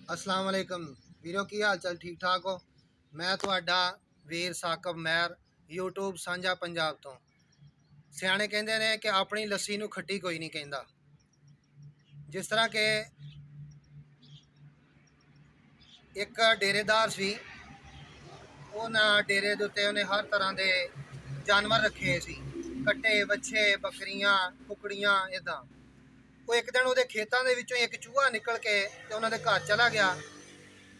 अस्सलाम वालेकुम वीरो की हाल चाल ठीक ठाक हो। मैं ਤੁਹਾਡਾ ਵੀਰ ਸਾਕਬ ਮਹਿਰ YouTube ਸਾਂਝਾ ਪੰਜਾਬ ਤੋਂ। ਸਿਆਣੇ ਕਹਿੰਦੇ ਨੇ ਕਿ ਆਪਣੀ ਲੱਸੀ ਨੂੰ ਖੱਟੀ ਕੋਈ ਨਹੀਂ ਕਹਿੰਦਾ। ਜਿਸ ਤਰ੍ਹਾਂ ਕਿ ਇੱਕ ਡੇਰੇਦਾਰ ਸੀ, ਉਹਨਾਂ ਡੇਰੇ ਦੇ ਉੱਤੇ ਉਹਨੇ ਹਰ ਤਰ੍ਹਾਂ ਦੇ ਜਾਨਵਰ ਰੱਖੇ ਸੀ, ਕੱਟੇ, ਵੱਛੇ, ਬੱਕਰੀਆਂ, ਕੁਕੜੀਆਂ, ਇਦਾਂ। ਉਹ ਇੱਕ ਦਿਨ ਉਹਦੇ ਖੇਤਾਂ ਦੇ ਵਿੱਚੋਂ ਇੱਕ ਚੂਹਾ ਨਿਕਲ ਕੇ ਤੇ ਉਹਨਾਂ ਦੇ ਘਰ ਚਲਾ ਗਿਆ।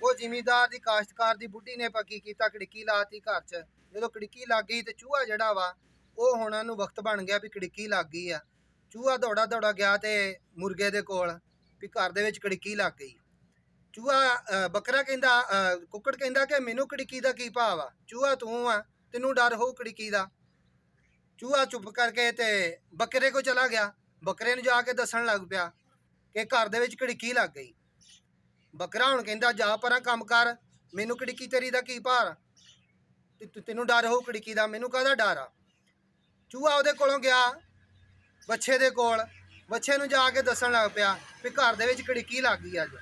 ਉਹ ਜ਼ਿਮੀਂਦਾਰ ਦੀ ਕਾਸ਼ਤਕਾਰ ਦੀ ਬੁੱਢੀ ਨੇ ਕੀ ਕੀਤਾ, ਕੜਿੱਕੀ ਲਾਤੀ ਘਰ 'ਚ। ਜਦੋਂ ਕੜਿੱਕੀ ਲੱਗ ਗਈ ਤੇ ਚੂਹਾ ਜਿਹੜਾ ਵਾ ਉਹ ਹੁਣ ਉਹਨੂੰ ਵਕਤ ਬਣ ਗਿਆ ਵੀ ਕੜਿੱਕੀ ਲੱਗ ਗਈ ਆ। ਚੂਹਾ ਦੌੜਾ ਦੌੜਾ ਗਿਆ ਤੇ ਮੁਰਗੇ ਦੇ ਕੋਲ ਵੀ ਘਰ ਦੇ ਵਿੱਚ ਕੜਿੱਕੀ ਲੱਗ ਗਈ। ਚੂਹਾ ਬੱਕਰਾ ਕਹਿੰਦਾ, ਕੁੱਕੜ ਕਹਿੰਦਾ ਕਿ ਮੈਨੂੰ ਕੜਿੱਕੀ ਦਾ ਕੀ ਭਾਵ ਆ? ਚੂਹਾ ਤੂੰ ਆ, ਤੈਨੂੰ ਡਰ ਹੋਊ ਕੜਿੱਕੀ ਦਾ। ਚੂਹਾ ਚੁੱਪ ਕਰਕੇ ਤੇ ਬੱਕਰੇ ਕੋਲ ਚਲਾ ਗਿਆ। ਬੱਕਰੇ ਨੂੰ ਜਾ ਕੇ ਦੱਸਣ ਲੱਗ ਪਿਆ ਕਿ ਘਰ ਦੇ ਵਿੱਚ ਕੜਿੱਕੀ ਲੱਗ ਗਈ। ਬੱਕਰਾ ਹੁਣ ਕਹਿੰਦਾ ਜਾ ਪਰਾਂ ਕੰਮ ਕਰ, ਮੈਨੂੰ ਕੜਿੱਕੀ ਤੇਰੀ ਦਾ ਕੀ ਭਾਰ? ਤੈਨੂੰ ਡਰ ਹੋਊ ਕੜਿੱਕੀ ਦਾ, ਮੈਨੂੰ ਕਾਹਦਾ ਡਰ ਆ? ਚੂਹਾ ਉਹਦੇ ਕੋਲੋਂ ਗਿਆ ਵੱਛੇ ਦੇ ਕੋਲ, ਵੱਛੇ ਨੂੰ ਜਾ ਕੇ ਦੱਸਣ ਲੱਗ ਪਿਆ ਵੀ ਘਰ ਦੇ ਵਿੱਚ ਕੜਿੱਕੀ ਲੱਗ ਗਈ ਅੱਜ।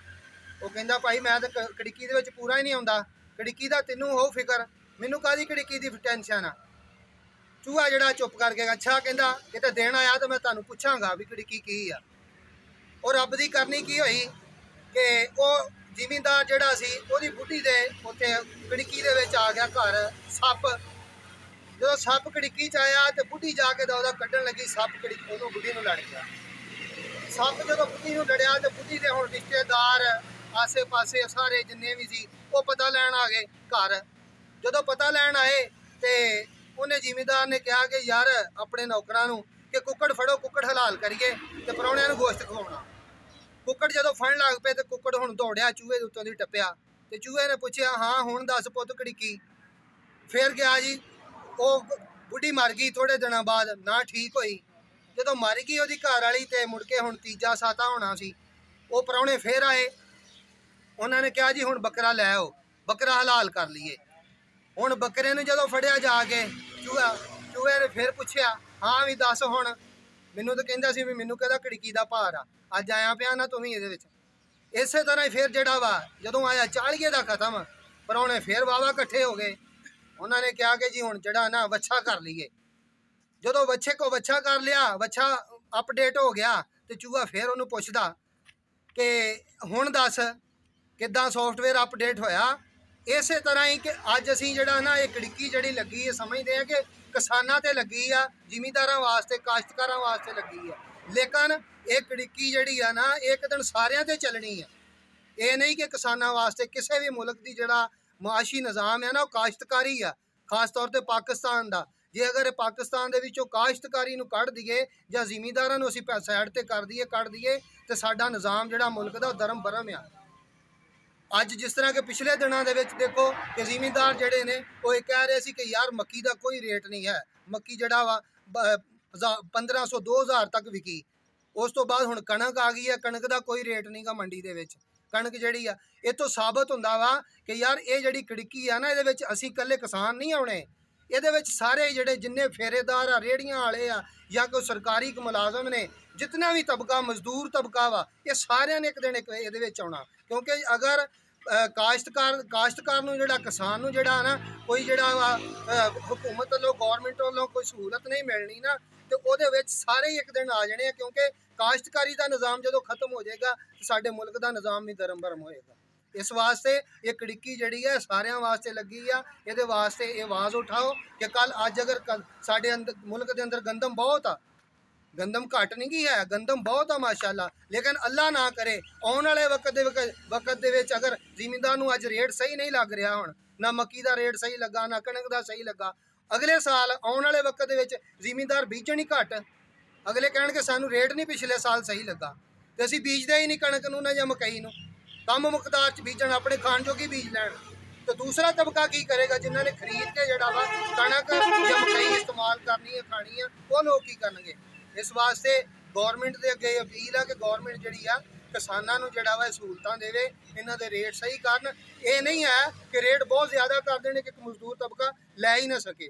ਉਹ ਕਹਿੰਦਾ ਭਾਈ ਮੈਂ ਤਾਂ ਕੜਿੱਕੀ ਦੇ ਵਿੱਚ ਪੂਰਾ ਹੀ ਨਹੀਂ ਆਉਂਦਾ, ਕੜਿੱਕੀ ਦਾ ਤੈਨੂੰ ਹੋਊ ਫਿਕਰ, ਮੈਨੂੰ ਕਾਹਦੀ ਕੜਿੱਕੀ ਦੀ ਟੈਨਸ਼ਨ ਆ? ਚੂਹਾ ਜਿਹੜਾ ਚੁੱਪ ਕਰਕੇ ਅੱਛਾ ਕਹਿੰਦਾ ਕਿਤੇ ਦੇਣ ਆਇਆ ਤਾਂ ਮੈਂ ਤੁਹਾਨੂੰ ਪੁੱਛਾਂਗਾ ਵੀ ਕੜਿੱਕੀ ਕੀ ਆ। ਉਹ ਰੱਬ ਦੀ ਕਰਨੀ ਕੀ ਹੋਈ ਕਿ ਉਹ ਜ਼ਿਮੀਂਦਾਰ ਜਿਹੜਾ ਸੀ ਉਹਦੀ ਬੁੱਢੀ ਦੇ ਉੱਥੇ ਕੜਿੱਕੀ ਦੇ ਵਿੱਚ ਆ ਗਿਆ ਘਰ ਸੱਪ। ਜਦੋਂ ਸੱਪ ਕੜਿੱਕੀ 'ਚ ਆਇਆ ਤੇ ਬੁੱਢੀ ਜਾ ਕੇ ਉਹਦਾ ਕੱਢਣ ਲੱਗੀ, ਸੱਪ ਕੜਿੱਕੀ ਉਹਨੂੰ ਬੁੱਢੀ ਨੂੰ ਲੜ ਗਿਆ। ਸੱਪ ਜਦੋਂ ਬੁੱਢੀ ਨੂੰ ਲੜਿਆ ਤੇ ਬੁੱਢੀ ਦੇ ਹੁਣ ਰਿਸ਼ਤੇਦਾਰ ਆਸੇ ਪਾਸੇ ਸਾਰੇ ਜਿੰਨੇ ਵੀ ਸੀ ਉਹ ਪਤਾ ਲੈਣ ਆ ਗਏ ਘਰ। ਜਦੋਂ ਪਤਾ ਲੈਣ ਆਏ ਤੇ ਉਹਨੇ ਜ਼ਿਮੀਂਦਾਰ ਨੇ ਕਿਹਾ ਕਿ ਯਾਰ ਆਪਣੇ ਨੌਕਰਾਂ ਨੂੰ ਕਿ ਕੁੱਕੜ ਫੜੋ, ਕੁੱਕੜ ਹਲਾਲ ਕਰੀਏ ਤੇ ਪ੍ਰਾਹੁਣਿਆਂ ਨੂੰ ਗੋਸ਼ਤ ਖਵਾਉਣਾ। ਕੁੱਕੜ ਜਦੋਂ ਫੜਨ ਲੱਗ ਪਏ ਤੇ ਕੁੱਕੜ ਹੁਣ ਦੌੜਿਆ ਚੂਹੇ ਦੇ ਉੱਤੋਂ ਦੀ ਟੱਪਿਆ ਤੇ ਚੂਹੇ ਨੇ ਪੁੱਛਿਆ ਹਾਂ ਹੁਣ ਦੱਸ ਪੁੱਤ ਕੜਿੱਕੀ? ਫਿਰ ਗਿਆ ਜੀ, ਉਹ ਬੁੱਢੀ ਮਰ ਗਈ ਥੋੜੇ ਦਿਨਾਂ ਬਾਅਦ, ਨਾ ਠੀਕ ਹੋਈ। ਜਦੋਂ ਮਰ ਗਈ ਉਹਦੀ ਘਰ ਵਾਲੀ ਤੇ ਮੁੜ ਕੇ ਹੁਣ ਤੀਜਾ ਸਾਤਾ ਹੋਣਾ ਸੀ, ਉਹ ਪ੍ਰਾਹੁਣੇ ਫੇਰ ਆਏ। ਉਹਨਾਂ ਨੇ ਕਿਹਾ ਜੀ ਹੁਣ ਬੱਕਰਾ ਲੈ ਆਓ, ਬੱਕਰਾ ਹਲਾਲ ਕਰ ਲਈਏ। ਹੁਣ ਬੱਕਰੇ ਨੂੰ ਜਦੋਂ ਫੜਿਆ ਜਾ ਕੇ ਚੂਹੇ ਨੇ ਫਿਰ ਪੁੱਛਿਆ ਹਾਂ ਵੀ ਦੱਸ ਹੁਣ, ਮੈਨੂੰ ਤਾਂ ਕਹਿੰਦਾ ਸੀ ਵੀ ਮੈਨੂੰ ਕਹਿੰਦਾ ਕੜਿੱਕੀ ਦਾ ਭਾਰ ਆ, ਅੱਜ ਆਇਆ ਪਿਆ ਨਾ ਤੂੰ ਵੀ ਇਹਦੇ ਵਿੱਚ। ਇਸੇ ਤਰ੍ਹਾਂ ਹੀ ਫਿਰ ਜਿਹੜਾ ਵਾ ਜਦੋਂ ਆਇਆ 40 ਦਾ ਖਤਮ, ਪ੍ਰਾਹੁਣੇ ਫਿਰ ਵਾਵਾ ਇਕੱਠੇ ਹੋ ਗਏ। ਉਹਨਾਂ ਨੇ ਕਿਹਾ ਕਿ ਜੀ ਹੁਣ ਜਿਹੜਾ ਨਾ ਵੱਛਾ ਕਰ ਲਈਏ। ਜਦੋਂ ਵੱਛੇ ਕੋ ਵੱਛਾ ਕਰ ਲਿਆ, ਵੱਛਾ ਅਪਡੇਟ ਹੋ ਗਿਆ ਤੇ ਚੂਹਾ ਫਿਰ ਉਹਨੂੰ ਪੁੱਛਦਾ ਕਿ ਹੁਣ ਦੱਸ ਕਿੱਦਾਂ ਸੌਫਟਵੇਅਰ ਅਪਡੇਟ ਹੋਇਆ। ਇਸੇ ਤਰ੍ਹਾਂ ਹੀ ਕਿ ਅੱਜ ਅਸੀਂ ਜਿਹੜਾ ਨਾ ਇਹ ਕੜਿੱਕੀ ਜਿਹੜੀ ਲੱਗੀ ਹੈ ਸਮਝਦੇ ਹਾਂ ਕਿ ਕਿਸਾਨਾਂ ਤੇ ਲੱਗੀ ਆ, ਜ਼ਿਮੀਂਦਾਰਾਂ ਵਾਸਤੇ, ਕਾਸ਼ਤਕਾਰਾਂ ਵਾਸਤੇ ਲੱਗੀ ਆ। ਲੇਕਿਨ ਇਹ ਕੜਿੱਕੀ ਜਿਹੜੀ ਆ ਨਾ ਇੱਕ ਦਿਨ ਸਾਰਿਆਂ ਤੇ ਚੱਲਣੀ ਆ। ਇਹ ਨਹੀਂ ਕਿ ਕਿਸਾਨਾਂ ਵਾਸਤੇ। ਕਿਸੇ ਵੀ ਮੁਲਕ ਦੀ ਜਿਹੜਾ ਮੁਆਸ਼ੀ ਨਿਜ਼ਾਮ ਹੈ ਨਾ ਉਹ ਕਾਸ਼ਤਕਾਰੀ ਆ, ਖਾਸ ਤੌਰ ਤੇ ਪਾਕਿਸਤਾਨ ਦਾ। ਜੇ ਅਗਰ ਪਾਕਿਸਤਾਨ ਦੇ ਵਿੱਚੋਂ ਕਾਸ਼ਤਕਾਰੀ ਨੂੰ ਕੱਢ ਦਈਏ ਜਾਂ ਜ਼ਿਮੀਂਦਾਰਾਂ ਨੂੰ ਅਸੀਂ ਸਾਈਡ ਤੇ ਕਰ ਦਈਏ, ਕੱਢ ਦਈਏ ਤੇ ਸਾਡਾ ਨਿਜ਼ਾਮ ਜਿਹੜਾ ਮੁਲਕ ਦਾ ਉਹ ਦਰਮ ਬਰਮ ਆ। ਅੱਜ ਜਿਸ ਤਰ੍ਹਾਂ ਕਿ ਪਿਛਲੇ ਦਿਨਾਂ ਦੇ ਵਿੱਚ ਦੇਖੋ ਕਿ ਜ਼ਿਮੀਂਦਾਰ ਜਿਹੜੇ ਨੇ ਉਹ ਇਹ ਕਹਿ ਰਹੇ ਸੀ ਕਿ ਯਾਰ ਮੱਕੀ ਦਾ ਕੋਈ ਰੇਟ ਨਹੀਂ ਹੈ, ਮੱਕੀ ਜਿਹੜਾ ਵਾ 1500 2000 ਤੱਕ ਵਿਕੀ। ਉਸ ਤੋਂ ਬਾਅਦ ਹੁਣ ਕਣਕ ਆ ਗਈ ਹੈ, ਕਣਕ ਦਾ ਕੋਈ ਰੇਟ ਨਹੀਂਗਾ ਮੰਡੀ ਦੇ ਵਿੱਚ। ਕਣਕ ਜਿਹੜੀ ਆ ਇਹ ਤੋਂ ਸਾਬਤ ਹੁੰਦਾ ਵਾ ਕਿ ਯਾਰ ਇਹ ਜਿਹੜੀ ਕੜਿੱਕੀ ਆ ਨਾ ਇਹਦੇ ਵਿੱਚ ਅਸੀਂ ਇਕੱਲੇ ਕਿਸਾਨ ਨਹੀਂ ਆਉਣੇ, ਇਹਦੇ ਵਿੱਚ ਸਾਰੇ ਜਿਹੜੇ ਜਿੰਨੇ ਫੇਰੇਦਾਰ ਆ, ਰੇੜੀਆਂ ਵਾਲੇ ਆ ਜਾਂ ਕੋਈ ਸਰਕਾਰੀ ਮੁਲਾਜ਼ਮ ਨੇ, ਜਿਤਨਾ ਵੀ ਤਬਕਾ, ਮਜ਼ਦੂਰ ਤਬਕਾ ਵਾ, ਇਹ ਸਾਰਿਆਂ ਨੇ ਇੱਕ ਦਿਨ ਇਹਦੇ ਵਿੱਚ ਆਉਣਾ। ਕਿਉਂਕਿ ਅਗਰ ਕਾਸ਼ਤਕਾਰ ਨੂੰ ਜਿਹੜਾ ਕਿਸਾਨ ਨੂੰ ਜਿਹੜਾ ਨਾ ਕੋਈ ਜਿਹੜਾ ਵਾ ਹੁਕੂਮਤ ਵੱਲੋਂ, ਗੌਰਮੈਂਟ ਵੱਲੋਂ ਕੋਈ ਸਹੂਲਤ ਨਹੀਂ ਮਿਲਣੀ ਨਾ ਤੇ ਉਹਦੇ ਵਿੱਚ ਸਾਰੇ ਹੀ ਇੱਕ ਦਿਨ ਆ ਜਾਣੇ ਆ। ਕਿਉਂਕਿ ਕਾਸ਼ਤਕਾਰੀ ਦਾ ਨਿਜ਼ਾਮ ਜਦੋਂ ਖਤਮ ਹੋ ਜਾਏਗਾ ਸਾਡੇ ਮੁਲਕ ਦਾ ਨਿਜ਼ਾਮ ਵੀ ਦਰਮ ਬਰਮ ਹੋਏਗਾ। ਇਸ ਵਾਸਤੇ ਇਹ ਕੜਿੱਕੀ ਜਿਹੜੀ ਹੈ ਸਾਰਿਆਂ ਵਾਸਤੇ ਲੱਗੀ ਆ। ਇਹਦੇ ਵਾਸਤੇ ਇਹ ਆਵਾਜ਼ ਉਠਾਓ ਕਿ ਅੱਜ ਅਗਰ ਸਾਡੇ ਅੰਦਰ ਮੁਲਕ ਦੇ ਅੰਦਰ ਗੰਦਮ ਬਹੁਤ ਆ, ਗੰਦਮ ਘੱਟ ਨਹੀਂ ਗਈ ਹੈ, ਗੰਦਮ ਬਹੁਤ ਆ ਮਾਸ਼ਾਅੱਲਾ। ਲੇਕਿਨ ਅੱਲਾ ਨਾ ਕਰੇ ਆਉਣ ਵਾਲੇ ਵਕਤ ਦੇ ਵਿੱਚ ਅਗਰ ਜ਼ਿਮੀਂਦਾਰ ਨੂੰ ਅੱਜ ਰੇਟ ਸਹੀ ਨਹੀਂ ਲੱਗ ਰਿਹਾ, ਹੁਣ ਨਾ ਮੱਕੀ ਦਾ ਰੇਟ ਸਹੀ ਲੱਗਾ, ਨਾ ਕਣਕ ਦਾ ਸਹੀ ਲੱਗਾ, ਅਗਲੇ ਸਾਲ ਆਉਣ ਵਾਲੇ ਵਕਤ ਦੇ ਵਿੱਚ ਜ਼ਿਮੀਂਦਾਰ ਬੀਜਣ ਹੀ ਘੱਟ। ਅਗਲੇ ਕਹਿਣਗੇ ਸਾਨੂੰ ਰੇਟ ਨਹੀਂ ਪਿਛਲੇ ਸਾਲ ਸਹੀ ਲੱਗਾ ਤੇ ਅਸੀਂ ਬੀਜਦੇ ਹੀ ਨਹੀਂ ਕਣਕ ਨੂੰ ਨਾ ਜਾਂ ਮਕਈ ਨੂੰ, ਕਮ ਮੁਕਦਾਰ 'ਚ ਬੀਜਣ, ਆਪਣੇ ਖਾਣ ਜੋਗੀ ਬੀਜ ਲੈਣ। ਤੇ ਦੂਸਰਾ ਤਬਕਾ ਕੀ ਕਰੇਗਾ? ਜਿਨ੍ਹਾਂ ਨੇ ਖਰੀਦ ਕੇ ਜਿਹੜਾ ਵਾ ਕਣਕ ਜਾਂ ਮਕਈ ਇਸਤੇਮਾਲ ਕਰਨੀ ਹੈ, ਖਾਣੀ ਆ, ਉਹ ਲੋਕ ਕੀ ਕਰਨਗੇ? ਇਸ ਵਾਸਤੇ ਗੌਰਮੈਂਟ ਦੇ ਅੱਗੇ ਅਪੀਲ ਆ ਕਿ ਗੌਰਮੈਂਟ ਜਿਹੜੀ ਆ ਕਿਸਾਨਾਂ ਨੂੰ ਜਿਹੜਾ ਵਾ ਸਹੂਲਤਾਂ ਦੇਵੇ, ਇਹਨਾਂ ਦੇ ਰੇਟ ਸਹੀ ਕਰਨ। ਇਹ ਨਹੀਂ ਹੈ ਕਿ ਰੇਟ ਬਹੁਤ ਜ਼ਿਆਦਾ ਕਰ ਦੇਣੇ ਕਿ ਮਜ਼ਦੂਰ ਤਬਕਾ ਲੈ ਹੀ ਨਾ ਸਕੇ।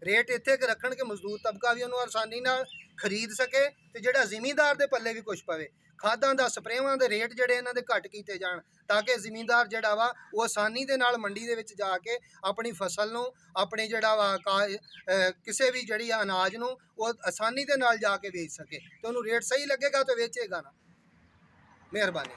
ਰੇਟ ਇੱਥੇ ਕਿ ਰੱਖਣ ਕਿ ਮਜ਼ਦੂਰ ਤਬਕਾ ਵੀ ਉਹਨੂੰ ਆਸਾਨੀ ਨਾਲ ਖਰੀਦ ਸਕੇ ਤੇ ਜਿਹੜਾ ਜ਼ਿਮੀਂਦਾਰ ਦੇ ਪੱਲੇ ਵੀ ਕੁਛ ਪਵੇ। ਖਾਦਾਂ ਦਾ ਸਪਰੇਵਾਂ ਦੇ ਰੇਟ ਜਿਹੜੇ ਇਹਨਾਂ ਦੇ ਘੱਟ ਕੀਤੇ ਜਾਣ, ਤਾਂ ਕਿ ਜ਼ਿਮੀਂਦਾਰ ਜਿਹੜਾ ਵਾ ਉਹ ਆਸਾਨੀ ਦੇ ਨਾਲ ਮੰਡੀ ਦੇ ਵਿੱਚ ਜਾ ਕੇ ਆਪਣੀ ਫਸਲ ਨੂੰ, ਆਪਣੀ ਜਿਹੜਾ ਵਾ ਕਿਸੇ ਵੀ ਜਿਹੜੀ ਆ ਅਨਾਜ ਨੂੰ ਉਹ ਆਸਾਨੀ ਦੇ ਨਾਲ ਜਾ ਕੇ ਵੇਚ ਸਕੇ ਤੇ ਉਹਨੂੰ ਰੇਟ ਸਹੀ ਲੱਗੇਗਾ ਤਾਂ ਵੇਚੇਗਾ ਨਾ। ਮਿਹਰਬਾਨੀ।